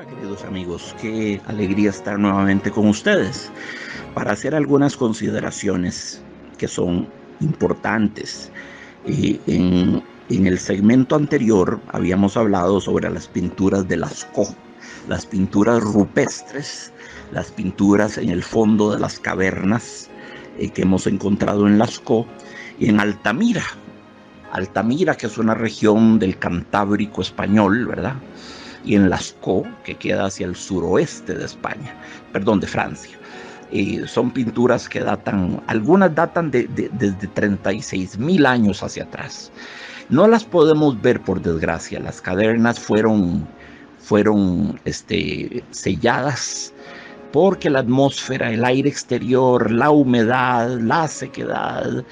Hola queridos amigos, qué alegría estar nuevamente con ustedes para hacer algunas consideraciones que son importantes. En el segmento anterior habíamos hablado sobre las pinturas de Lascaux, las pinturas rupestres, las pinturas en el fondo de las cavernas que hemos encontrado en Lascaux y en Altamira. Altamira, que es una región del Cantábrico español, ¿verdad? Y en Lascaux, que queda hacia el suroeste de España, perdón, de Francia. Son pinturas que datan, algunas datan desde 36.000 años hacia atrás. No las podemos ver, por desgracia. Las cavernas fueron selladas porque la atmósfera, el aire exterior, la humedad, la sequedad,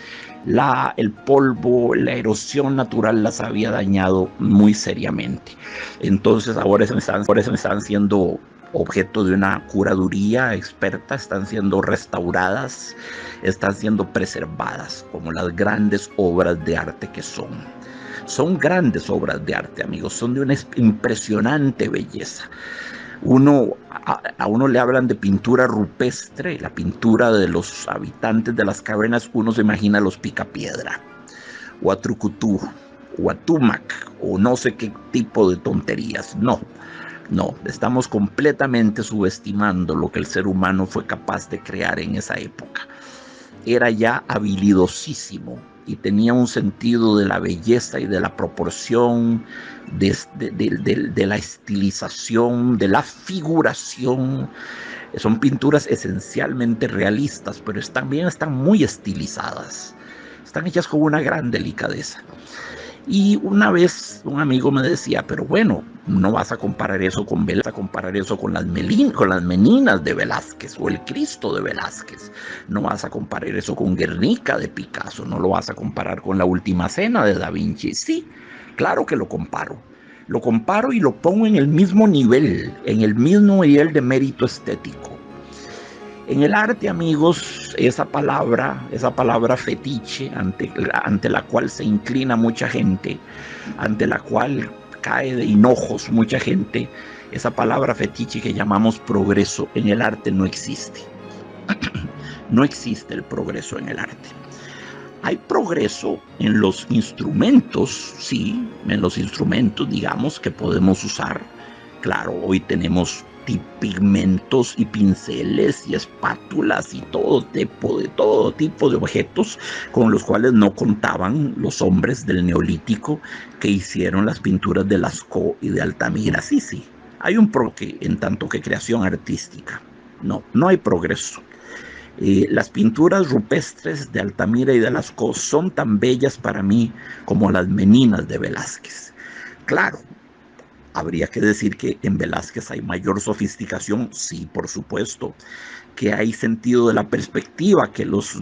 el polvo, la erosión natural las había dañado muy seriamente. Entonces ahora están siendo objeto de una curaduría experta, están siendo restauradas, están siendo preservadas como las grandes obras de arte que son. Son grandes obras de arte, amigos, son de una impresionante belleza. A uno le hablan de pintura rupestre, la pintura de los habitantes de las cavernas. Uno se imagina a los Picapiedra, o a Trucutú, o a Tumac, o no sé qué tipo de tonterías. No, estamos completamente subestimando lo que el ser humano fue capaz de crear en esa época. Era ya habilidosísimo y tenía un sentido de la belleza y de la proporción, de la estilización, de la figuración. Son pinturas esencialmente realistas, pero también están muy estilizadas. Están hechas con una gran delicadeza. Y una vez un amigo me decía, pero bueno, no vas a comparar eso con Velázquez, vas a comparar eso con las Meninas de Velázquez o el Cristo de Velázquez. No vas a comparar eso con Guernica de Picasso, no lo vas a comparar con la Última Cena de Da Vinci. Sí, claro que lo comparo. Lo comparo y lo pongo en el mismo nivel de mérito estético. En el arte, amigos, esa palabra fetiche ante la cual se inclina mucha gente, ante la cual cae de hinojos mucha gente, esa palabra fetiche que llamamos progreso, en el arte no existe. No existe el progreso en el arte. Hay progreso en los instrumentos, sí, en los instrumentos, digamos, que podemos usar. Claro, hoy tenemos pigmentos y pinceles y espátulas y todo tipo de objetos con los cuales no contaban los hombres del Neolítico que hicieron las pinturas de Lascaux y de Altamira. Sí, hay un progreso en tanto que creación artística. No hay progreso. Las pinturas rupestres de Altamira y de Lascaux son tan bellas para mí como las Meninas de Velázquez. Claro, habría que decir que en Velázquez hay mayor sofisticación, sí, por supuesto. Que hay sentido de la perspectiva que los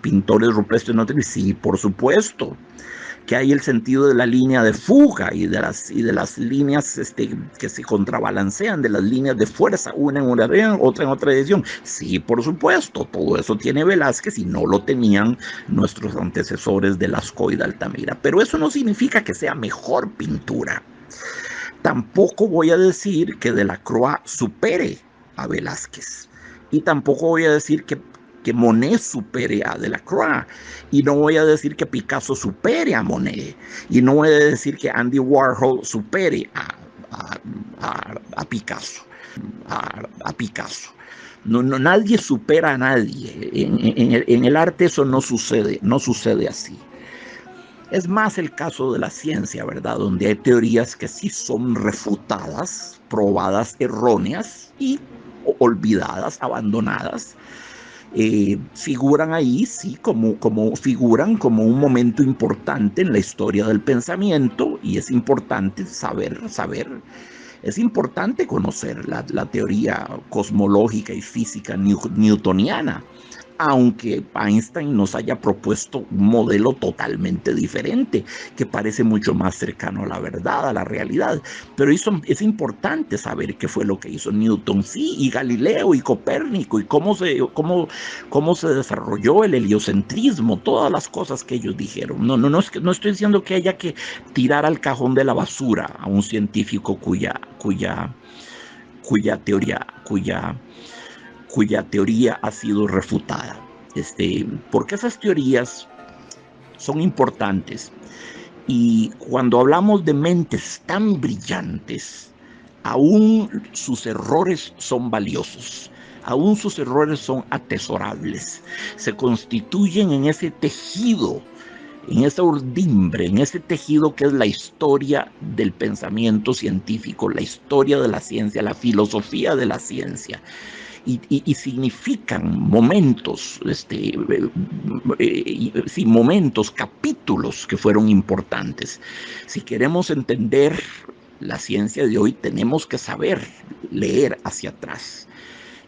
pintores rupestres no tienen, sí, por supuesto. Que hay el sentido de la línea de fuga y de las líneas que se contrabalancean, de las líneas de fuerza, una en una dirección, otra en otra dirección. Sí, por supuesto, todo eso tiene Velázquez y no lo tenían nuestros antecesores de Lascaux y de Altamira. Pero eso no significa que sea mejor pintura. Tampoco voy a decir que Delacroix supere a Velázquez. Y tampoco voy a decir que Monet supere a Delacroix. Y no voy a decir que Picasso supere a Monet. Y no voy a decir que Andy Warhol supere a Picasso. A Picasso. No, nadie supera a nadie. En el arte eso no sucede así. Es más el caso de la ciencia, ¿verdad? Donde hay teorías que sí son refutadas, probadas erróneas y olvidadas, abandonadas. Figuran ahí, sí, figuran como un momento importante en la historia del pensamiento, y es importante saber, es importante conocer la teoría cosmológica y física newtoniana, aunque Einstein nos haya propuesto un modelo totalmente diferente, que parece mucho más cercano a la verdad, a la realidad. Pero es importante saber qué fue lo que hizo Newton, sí, y Galileo y Copérnico, y cómo se desarrolló el heliocentrismo, todas las cosas que ellos dijeron. No estoy diciendo que haya que tirar al cajón de la basura a un científico cuya teoría ha sido refutada. Porque esas teorías son importantes. Y cuando hablamos de mentes tan brillantes, aún sus errores son valiosos, aún sus errores son atesorables, se constituyen en ese tejido, en esa urdimbre, en ese tejido que es la historia del pensamiento científico, la historia de la ciencia, la filosofía de la ciencia. Y significan momentos, momentos, capítulos que fueron importantes. Si queremos entender la ciencia de hoy, tenemos que saber leer hacia atrás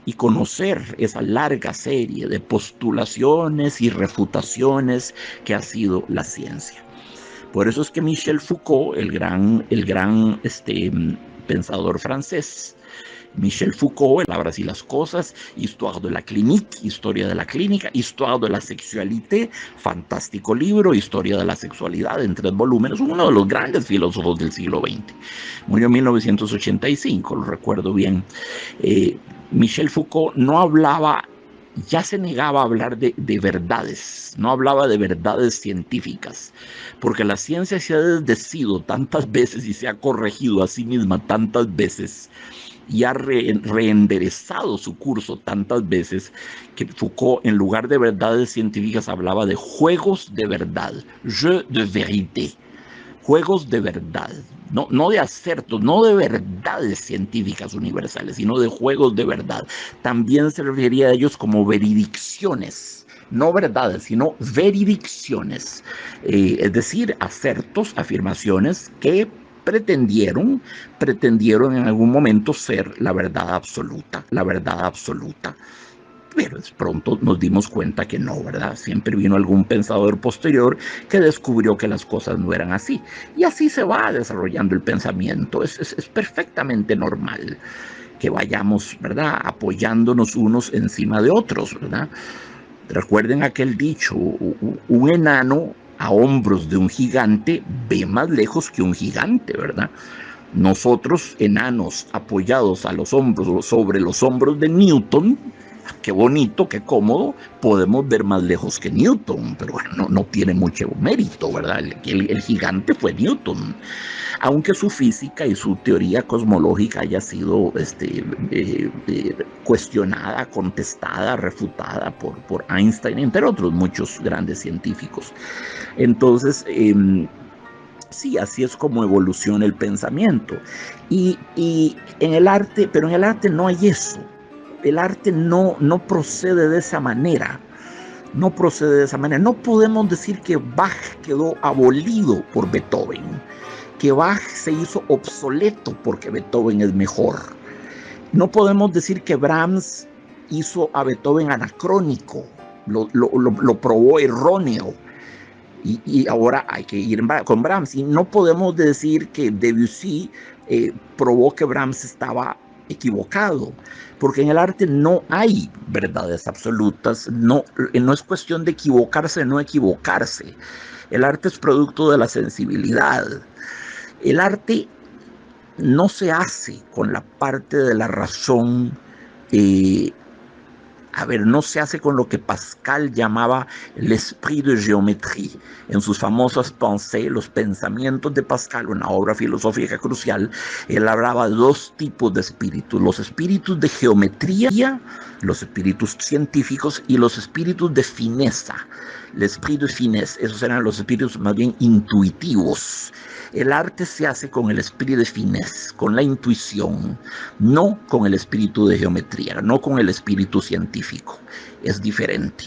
y conocer esa larga serie de postulaciones y refutaciones que ha sido la ciencia. Por eso es que Michel Foucault, el gran pensador francés, Michel Foucault, Palabras y las cosas, Histoire de la clinique, Historia de la clínica, Histoire de la sexualité, fantástico libro, Historia de la sexualidad, en 3 volúmenes, uno de los grandes filósofos del siglo XX. Murió en 1985, lo recuerdo bien. Michel Foucault no hablaba, ya se negaba a hablar de verdades, no hablaba de verdades científicas, porque la ciencia se ha desdecido tantas veces y se ha corregido a sí misma tantas veces, y ha reenderezado su curso tantas veces, que Foucault, en lugar de verdades científicas, hablaba de juegos de verdad, jeux de vérité, juegos de verdad, no de acertos, no de verdades científicas universales, sino de juegos de verdad. También se refería a ellos como veridicciones, no verdades, sino veridicciones, es decir, acertos, afirmaciones que pretendieron en algún momento ser la verdad absoluta, pero pronto nos dimos cuenta que no, ¿verdad? Siempre vino algún pensador posterior que descubrió que las cosas no eran así. Y así se va desarrollando el pensamiento. Es perfectamente normal que vayamos, ¿verdad?, apoyándonos unos encima de otros, ¿verdad? Recuerden aquel dicho, un enano a hombros de un gigante ve más lejos que un gigante, ¿verdad? Nosotros, enanos, apoyados a los hombros, sobre los hombros de Newton, qué bonito, qué cómodo, podemos ver más lejos que Newton, pero bueno, no tiene mucho mérito, ¿verdad? El gigante fue Newton, aunque su física y su teoría cosmológica haya sido cuestionada, contestada, refutada por Einstein, entre otros muchos grandes científicos. Entonces, sí, así es como evoluciona el pensamiento. Y en el arte, pero en el arte no hay eso. El arte no procede de esa manera. No procede de esa manera. No podemos decir que Bach quedó abolido por Beethoven, que Bach se hizo obsoleto porque Beethoven es mejor. No podemos decir que Brahms hizo a Beethoven anacrónico, lo probó erróneo. Y ahora hay que ir con Brahms. Y no podemos decir que Debussy probó que Brahms estaba equivocado, porque en el arte no hay verdades absolutas, no es cuestión de equivocarse o no equivocarse. El arte es producto de la sensibilidad. El arte no se hace con la parte de la razón, no se hace con lo que Pascal llamaba l'esprit de géométrie. En sus famosas pensées, los pensamientos de Pascal, una obra filosófica crucial, él hablaba de 2 tipos de espíritus: los espíritus de geometría, los espíritus científicos, y los espíritus de fineza, l'esprit de finesse. Esos eran los espíritus más bien intuitivos. El arte se hace con el espíritu de finesse, con la intuición, no con el espíritu de geometría, no con el espíritu científico. Es diferente.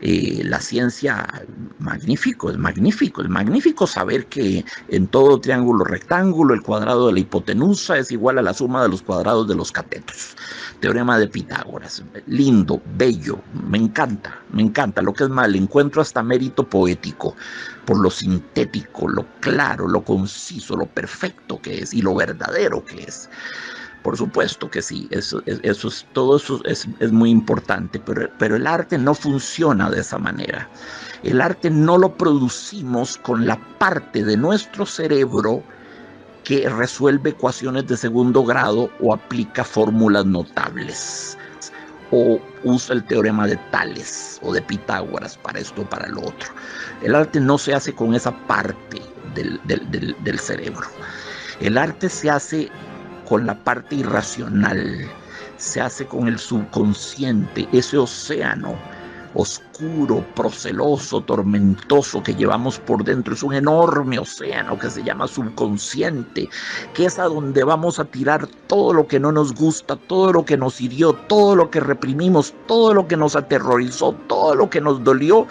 La ciencia, es magnífico saber que en todo triángulo rectángulo el cuadrado de la hipotenusa es igual a la suma de los cuadrados de los catetos. Teorema de Pitágoras, lindo, bello, me encanta. Lo que es más, le encuentro hasta mérito poético por lo sintético, lo claro, lo conciso, lo perfecto que es y lo verdadero que es. Por supuesto que sí, todo eso es muy importante, pero el arte no funciona de esa manera. El arte no lo producimos con la parte de nuestro cerebro que resuelve ecuaciones de segundo grado o aplica fórmulas notables, o usa el teorema de Tales o de Pitágoras para esto o para lo otro. El arte no se hace con esa parte del cerebro. El arte se hace con la parte irracional, se hace con el subconsciente, ese océano oscuro, proceloso, tormentoso que llevamos por dentro. Es un enorme océano que se llama subconsciente, que es a donde vamos a tirar todo lo que no nos gusta, todo lo que nos hirió, todo lo que reprimimos, todo lo que nos aterrorizó, todo lo que nos dolió.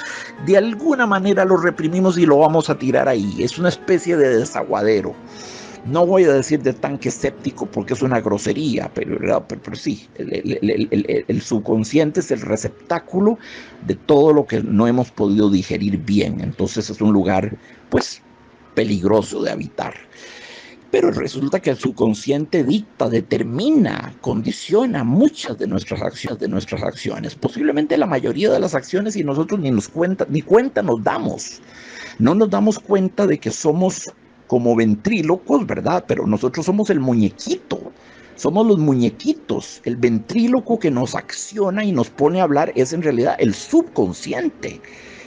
De alguna manera lo reprimimos y lo vamos a tirar ahí. Es una especie de desaguadero. No voy a decir de tanque séptico porque es una grosería, pero sí, el subconsciente es el receptáculo de todo lo que no hemos podido digerir bien. Entonces es un lugar, pues, peligroso de habitar. Pero resulta que el subconsciente dicta, determina, condiciona muchas de nuestras acciones, posiblemente la mayoría de las acciones, y nosotros ni cuenta nos damos. No nos damos cuenta de que somos como ventrílocos, ¿verdad? Pero nosotros somos el muñequito, somos los muñequitos. El ventríloco que nos acciona y nos pone a hablar es en realidad el subconsciente.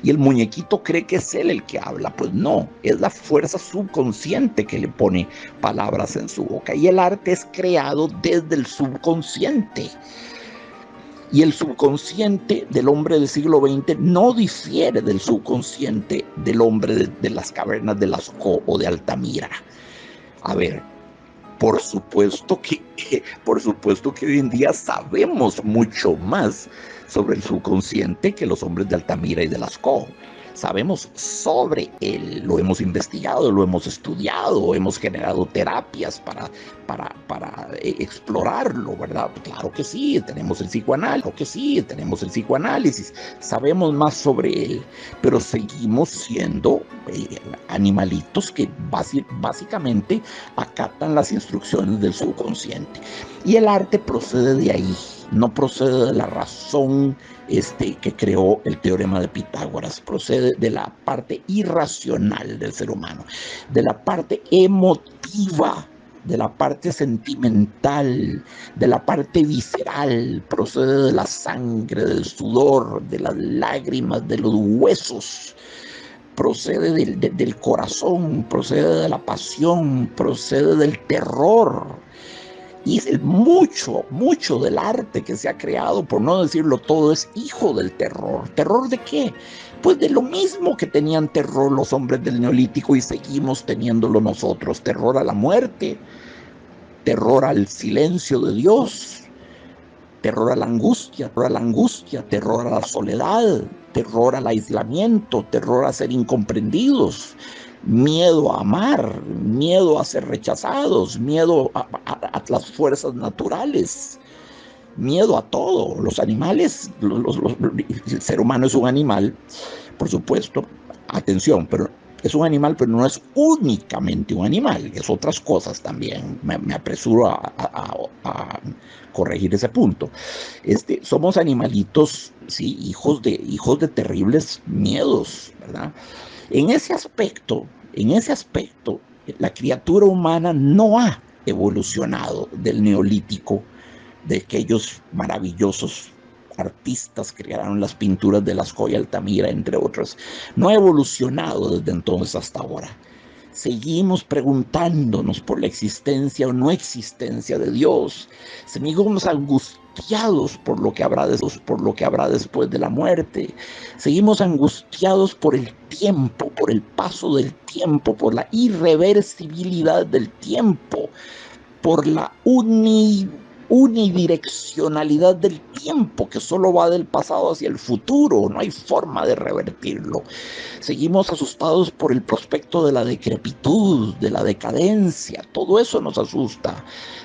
Y el muñequito cree que es él el que habla. Pues no, es la fuerza subconsciente que le pone palabras en su boca. Y el arte es creado desde el subconsciente. Y el subconsciente del hombre del siglo XX no difiere del subconsciente del hombre de las cavernas de Lascaux o de Altamira. A ver, por supuesto que hoy en día sabemos mucho más sobre el subconsciente que los hombres de Altamira y de Lascaux. Sabemos sobre él, lo hemos investigado, lo hemos estudiado, hemos generado terapias para explorarlo, ¿verdad? Claro que sí, tenemos el psicoanálisis, sabemos más sobre él, pero seguimos siendo animalitos que básicamente acatan las instrucciones del subconsciente. Y el arte procede de ahí, no procede de la razón que creó el teorema de Pitágoras, procede de la parte irracional del ser humano, de la parte emotiva, de la parte sentimental, de la parte visceral, procede de la sangre, del sudor, de las lágrimas, de los huesos, procede del corazón, procede de la pasión, procede del terror. Y mucho del arte que se ha creado, por no decirlo todo, es hijo del terror. ¿Terror de qué? Pues de lo mismo que tenían terror los hombres del Neolítico y seguimos teniéndolo nosotros. Terror a la muerte, terror al silencio de Dios, terror a la angustia, terror a la soledad, terror al aislamiento, terror a ser incomprendidos, miedo a amar, miedo a ser rechazados, miedo a las fuerzas naturales, miedo a todo. Los animales, el ser humano es un animal, por supuesto, atención, pero es un animal, pero no es únicamente un animal, es otras cosas también. Me apresuro a corregir ese punto. Somos animalitos, sí, hijos de terribles miedos, ¿verdad? En ese aspecto, la criatura humana no ha evolucionado del Neolítico, de aquellos maravillosos artistas que crearon las pinturas de Lascaux y Altamira, entre otras. No ha evolucionado desde entonces hasta ahora. Seguimos preguntándonos por la existencia o no existencia de Dios. Seguimos angustiados por lo que habrá después de la muerte. Seguimos angustiados por el tiempo, por el paso del tiempo, por la irreversibilidad del tiempo, por la unidireccionalidad del tiempo, que solo va del pasado hacia el futuro, no hay forma de revertirlo. Seguimos asustados por el prospecto de la decrepitud, de la decadencia, todo eso nos asusta,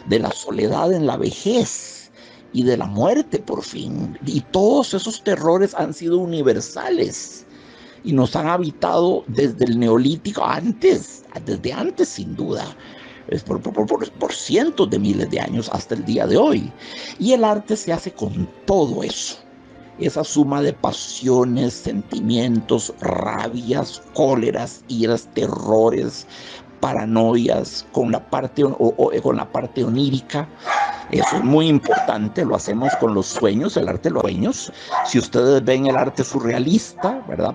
de la soledad en la vejez y de la muerte por fin. Y todos esos terrores han sido universales y nos han habitado desde el Neolítico, desde antes sin duda. Por cientos de miles de años hasta el día de hoy. Y el arte se hace con todo eso. Esa suma de pasiones, sentimientos, rabias, cóleras, iras, terrores, paranoias, con la parte, con la parte onírica. Eso es muy importante, lo hacemos con los sueños, el arte de los sueños. Si ustedes ven el arte surrealista, ¿verdad?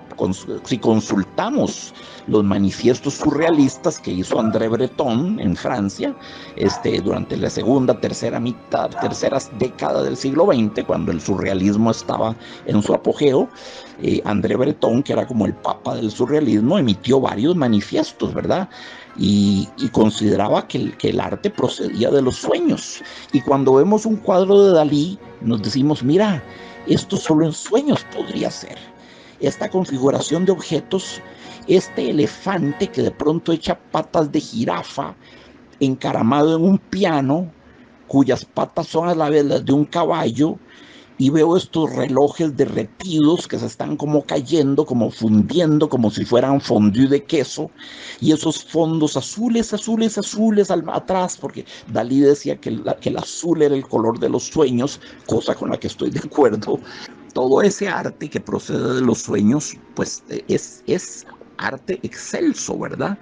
Si consultamos los manifiestos surrealistas que hizo André Breton en Francia, durante la tercera década del siglo XX, cuando el surrealismo estaba en su apogeo, André Breton, que era como el papa del surrealismo, emitió varios manifiestos, ¿verdad? Y consideraba que el arte procedía de los sueños. Y cuando vemos un cuadro de Dalí, nos decimos, mira, esto solo en sueños podría ser. Esta configuración de objetos, este elefante que de pronto echa patas de jirafa, encaramado en un piano, cuyas patas son a la vez las de un caballo, y veo estos relojes derretidos que se están como cayendo, como fundiendo, como si fueran fondue de queso, y esos fondos azules atrás, porque Dalí decía que el azul era el color de los sueños, cosa con la que estoy de acuerdo. Todo ese arte que procede de los sueños, pues es arte excelso, ¿verdad?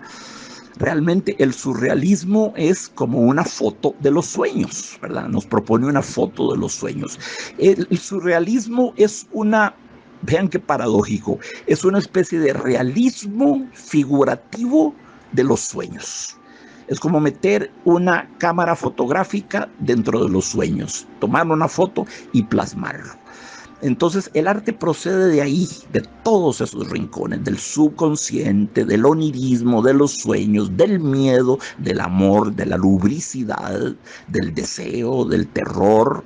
Realmente el surrealismo es como una foto de los sueños, ¿verdad? Nos propone una foto de los sueños. El surrealismo es vean qué paradójico, es una especie de realismo figurativo de los sueños. Es como meter una cámara fotográfica dentro de los sueños, tomar una foto y plasmarlo. Entonces el arte procede de ahí, de todos esos rincones, del subconsciente, del onirismo, de los sueños, del miedo, del amor, de la lubricidad, del deseo, del terror,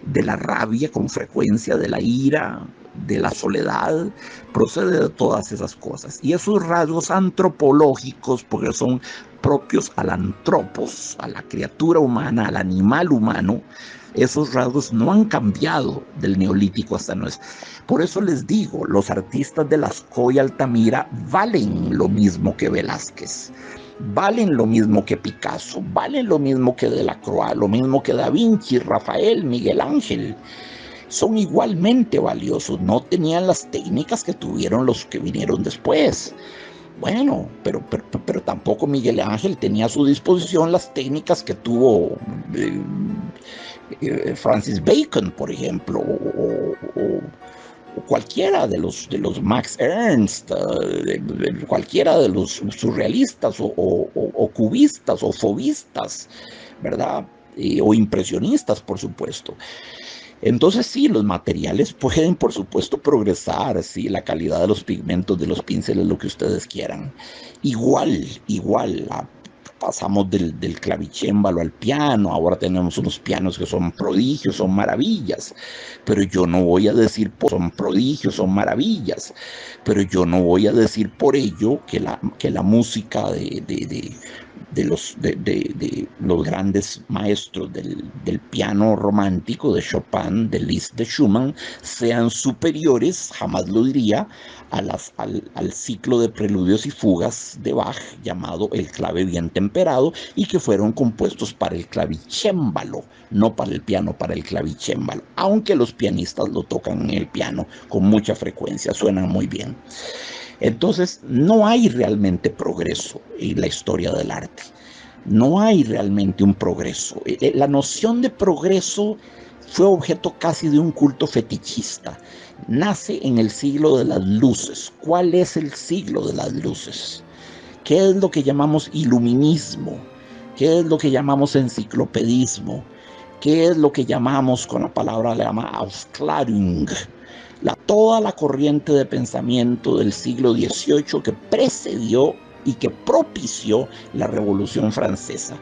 de la rabia con frecuencia, de la ira, de la soledad, procede de todas esas cosas. Y esos rasgos antropológicos, porque son propios al antropos, a la criatura humana, al animal humano, esos rasgos no han cambiado del neolítico hasta nuestro. Por eso les digo, los artistas de Lascaux y Altamira valen lo mismo que Velázquez, valen lo mismo que Picasso, valen lo mismo que Delacroix, lo mismo que Da Vinci, Rafael, Miguel Ángel. Son igualmente valiosos, no tenían las técnicas que tuvieron los que vinieron después. Bueno, pero tampoco Miguel Ángel tenía a su disposición las técnicas que tuvo Francis Bacon, por ejemplo, o cualquiera de los Max Ernst, cualquiera de los surrealistas o cubistas o fauvistas, ¿verdad? O impresionistas, por supuesto. Entonces sí, los materiales pueden, por supuesto, progresar, sí, la calidad de los pigmentos, de los pinceles, lo que ustedes quieran. Igual, pasamos del clavicémbalo al piano, ahora tenemos unos pianos que son prodigios, son maravillas, pero yo no voy a decir, son prodigios, son maravillas, pero yo no voy a decir por ello que la música de los grandes maestros del piano romántico, de Chopin, de Liszt, de Schumann, sean superiores, jamás lo diría, al ciclo de preludios y fugas de Bach, llamado el clave bien temperado, y que fueron compuestos para el clavicémbalo, no para el piano, para el clavicémbalo, aunque los pianistas lo tocan en el piano con mucha frecuencia, suenan muy bien. Entonces, no hay realmente progreso en la historia del arte. No hay realmente un progreso. La noción de progreso fue objeto casi de un culto fetichista. Nace en el siglo de las luces. ¿Cuál es el siglo de las luces? ¿Qué es lo que llamamos iluminismo? ¿Qué es lo que llamamos enciclopedismo? ¿Qué es lo que llamamos, con la palabra le llama Aufklärung? Toda la corriente de pensamiento del siglo XVIII que precedió y que propició la Revolución Francesa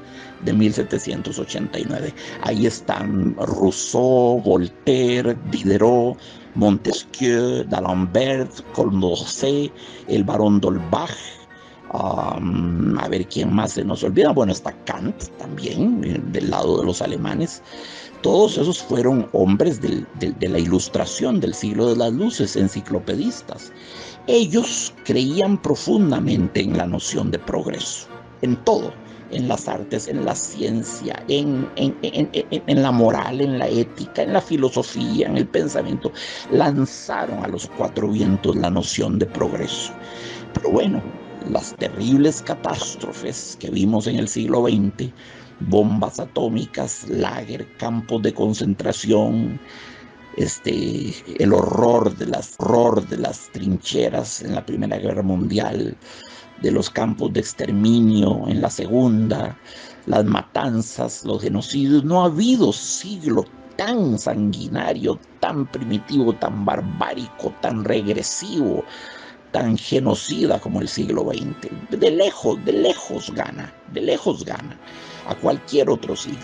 de 1789. Ahí están Rousseau, Voltaire, Diderot, Montesquieu, D'Alembert, Condorcet, el barón d'Holbach, a ver quién más se nos olvida. Bueno, está Kant también, del lado de los alemanes. Todos esos fueron hombres de la Ilustración, del siglo de las luces, enciclopedistas. Ellos creían profundamente en la noción de progreso, en todo, en las artes, en la ciencia, en la moral, en la ética, en la filosofía, en el pensamiento. Lanzaron a los cuatro vientos la noción de progreso. Pero bueno, las terribles catástrofes que vimos en el siglo XX, bombas atómicas, lager, campos de concentración, el horror de las trincheras en la Primera Guerra Mundial, de los campos de exterminio en la Segunda, las matanzas, los genocidios. No ha habido siglo tan sanguinario, tan primitivo, tan barbárico, tan regresivo, tan genocida como el siglo XX. De lejos gana a cualquier otro siglo.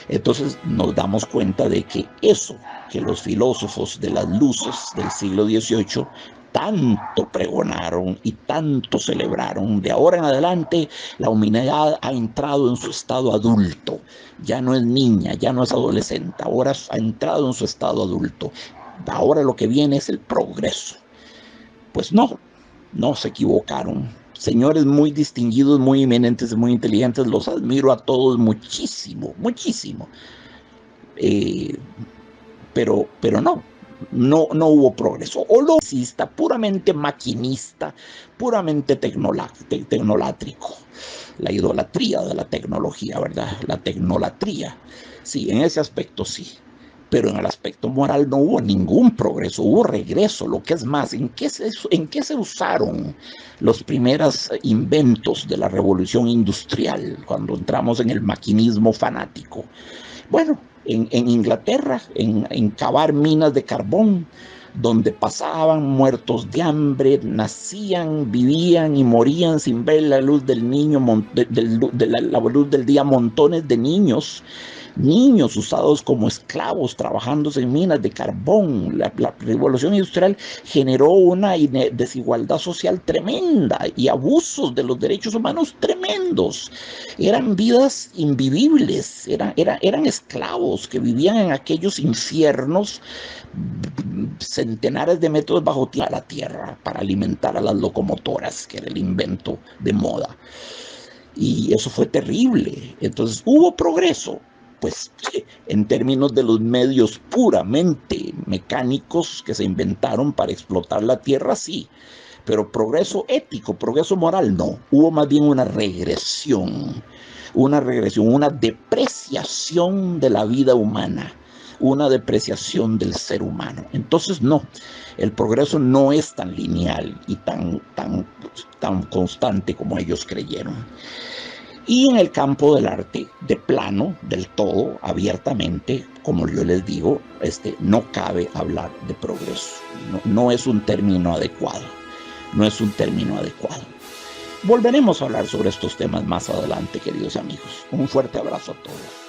Entonces nos damos cuenta de que eso que los filósofos de las luces del siglo XVIII tanto pregonaron y tanto celebraron, de ahora en adelante la humanidad ha entrado en su estado adulto, ya no es niña, ya no es adolescente, ahora ha entrado en su estado adulto, ahora lo que viene es el progreso. Pues no se equivocaron. Señores muy distinguidos, muy eminentes, muy inteligentes, los admiro a todos muchísimo, muchísimo. Pero no hubo progreso. O lo exista, puramente maquinista, puramente tecnolátrico. La idolatría de la tecnología, ¿verdad? La tecnolatría. Sí, en ese aspecto sí. Pero en el aspecto moral no hubo ningún progreso, hubo regreso. Lo que es más, ¿en qué se usaron los primeros inventos de la revolución industrial cuando entramos en el maquinismo fanático? Bueno, en Inglaterra, en cavar minas de carbón, donde pasaban muertos de hambre, nacían, vivían y morían sin ver la luz del la luz del día, montones de niños usados como esclavos, trabajando en minas de carbón. La revolución industrial generó una desigualdad social tremenda y abusos de los derechos humanos tremendos. Eran vidas invivibles, eran esclavos que vivían en aquellos infiernos centenares de metros bajo la tierra para alimentar a las locomotoras, que era el invento de moda. Y eso fue terrible. Entonces hubo progreso, pues en términos de los medios puramente mecánicos que se inventaron para explotar la tierra, sí, pero progreso ético, progreso moral, no. Hubo más bien una regresión, una depreciación de la vida humana, una depreciación del ser humano. Entonces no, el progreso no es tan lineal y tan constante como ellos creyeron. Y en el campo del arte, de plano, del todo, abiertamente, como yo les digo, no cabe hablar de progreso. No es un término adecuado. No es un término adecuado. Volveremos a hablar sobre estos temas más adelante, queridos amigos. Un fuerte abrazo a todos.